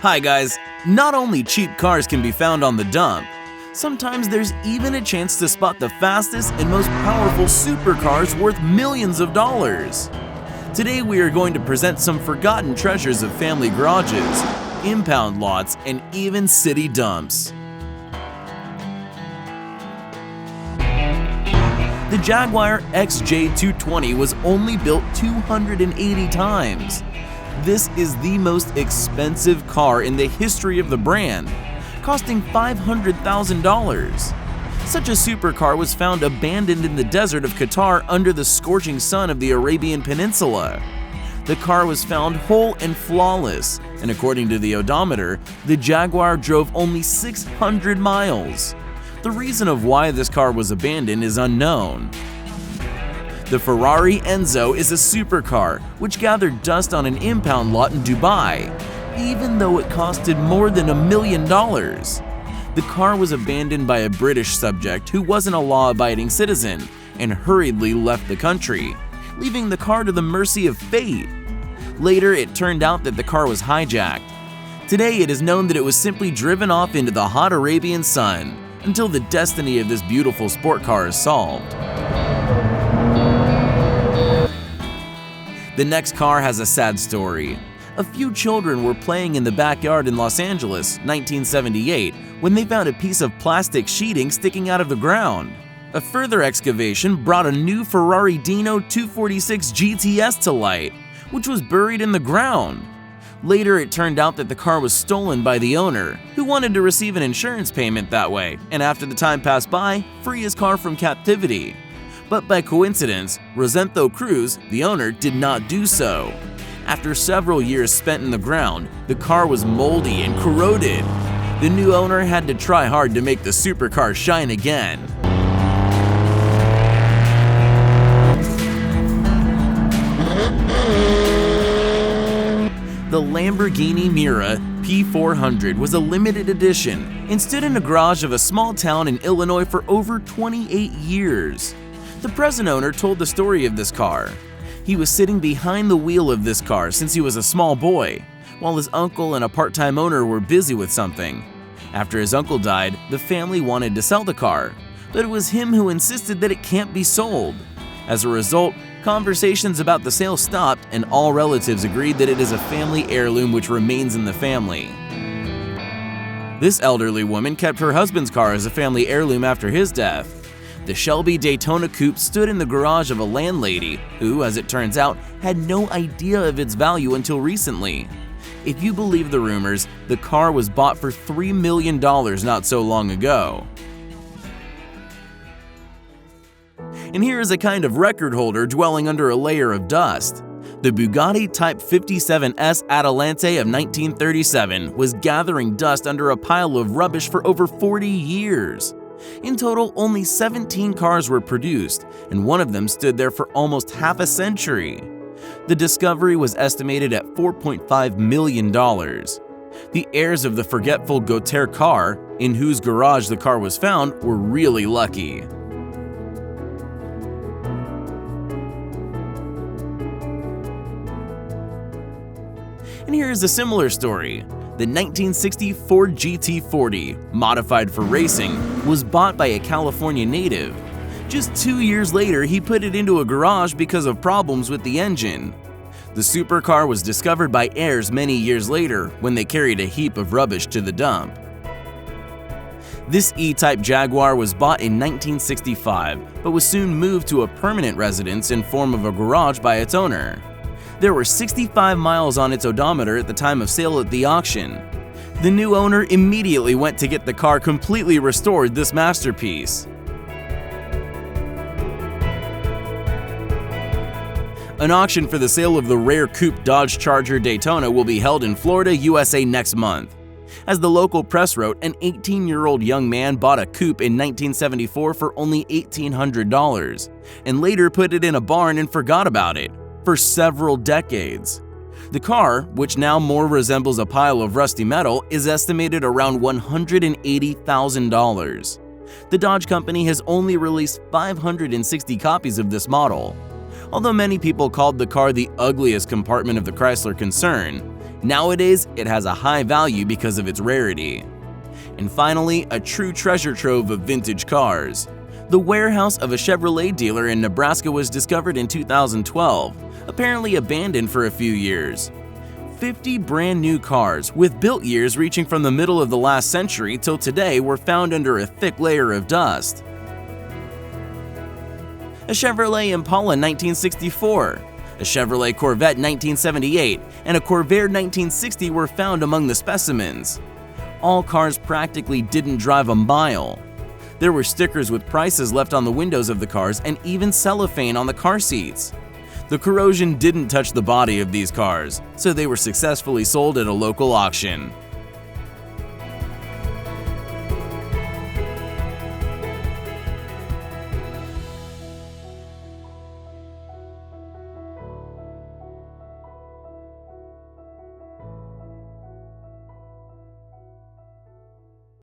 Hi guys, not only cheap cars can be found on the dump, sometimes there's even a chance to spot the fastest and most powerful supercars worth millions of dollars. Today we are going to present some forgotten treasures of family garages, impound lots, and even city dumps. The Jaguar XJ220 was only built 280 times. This is the most expensive car in the history of the brand, costing $500,000. Such a supercar was found abandoned in the desert of Qatar under the scorching sun of the Arabian Peninsula. The car was found whole and flawless, and according to the odometer, the Jaguar drove only 600 miles. The reason of why this car was abandoned is unknown. The Ferrari Enzo is a supercar which gathered dust on an impound lot in Dubai, even though it costed more than $1 million. The car was abandoned by a British subject who wasn't a law-abiding citizen and hurriedly left the country, leaving the car to the mercy of fate. Later, it turned out that the car was hijacked. Today, it is known that it was simply driven off into the hot Arabian sun until the destiny of this beautiful sport car is solved. The next car has a sad story. A few children were playing in the backyard in Los Angeles, 1978, when they found a piece of plastic sheeting sticking out of the ground. A further excavation brought a new Ferrari Dino 246 GTS to light, which was buried in the ground. Later, it turned out that the car was stolen by the owner, who wanted to receive an insurance payment that way, and after the time passed by, free his car from captivity. But by coincidence, Rosendo Cruz, the owner, did not do so. After several years spent in the ground, the car was moldy and corroded. The new owner had to try hard to make the supercar shine again. The Lamborghini Mera P400 was a limited edition and stood in a garage of a small town in Illinois for over 28 years. The present owner told the story of this car. He was sitting behind the wheel of this car since he was a small boy, while his uncle and a part-time owner were busy with something. After his uncle died, the family wanted to sell the car, but it was him who insisted that it can't be sold. As a result, conversations about the sale stopped and all relatives agreed that it is a family heirloom which remains in the family. This elderly woman kept her husband's car as a family heirloom after his death. The Shelby Daytona coupe stood in the garage of a landlady who, as it turns out, had no idea of its value until recently. If you believe the rumors, the car was bought for $3 million not so long ago. And here is a kind of record holder dwelling under a layer of dust. The Bugatti Type 57S Adelante of 1937 was gathering dust under a pile of rubbish for over 40 years. In total, only 17 cars were produced, and one of them stood there for almost half a century. The discovery was estimated at $4.5 million. The heirs of the forgetful Jaguar car, in whose garage the car was found, were really lucky. And here is a similar story. The 1960 Ford GT40, modified for racing, was bought by a California native. Just 2 years later, he put it into a garage because of problems with the engine. The supercar was discovered by heirs many years later when they carried a heap of rubbish to the dump. This E-Type Jaguar was bought in 1965, but was soon moved to a permanent residence in form of a garage by its owner. There were 65 miles on its odometer at the time of sale at the auction. The new owner immediately went to get the car completely restored, this masterpiece. An auction for the sale of the rare coupe Dodge Charger Daytona will be held in Florida, USA next month. As the local press wrote, an 18-year-old young man bought a coupe in 1974 for only $1,800 and later put it in a barn and forgot about it for several decades. The car, which now more resembles a pile of rusty metal, is estimated around $180,000. The Dodge company has only released 560 copies of this model. Although many people called the car the ugliest compartment of the Chrysler concern, Nowadays, it has a high value because of its rarity. And finally, a true treasure trove of vintage cars. The warehouse of a Chevrolet dealer in Nebraska was discovered in 2012, apparently abandoned for a few years. 50 brand new cars with built years reaching from the middle of the last century till today were found under a thick layer of dust. A Chevrolet Impala 1964, a Chevrolet Corvette 1978, and a Corvair 1960 were found among the specimens. All cars practically didn't drive a mile. There were stickers with prices left on the windows of the cars and even cellophane on the car seats. The corrosion didn't touch the body of these cars, so they were successfully sold at a local auction.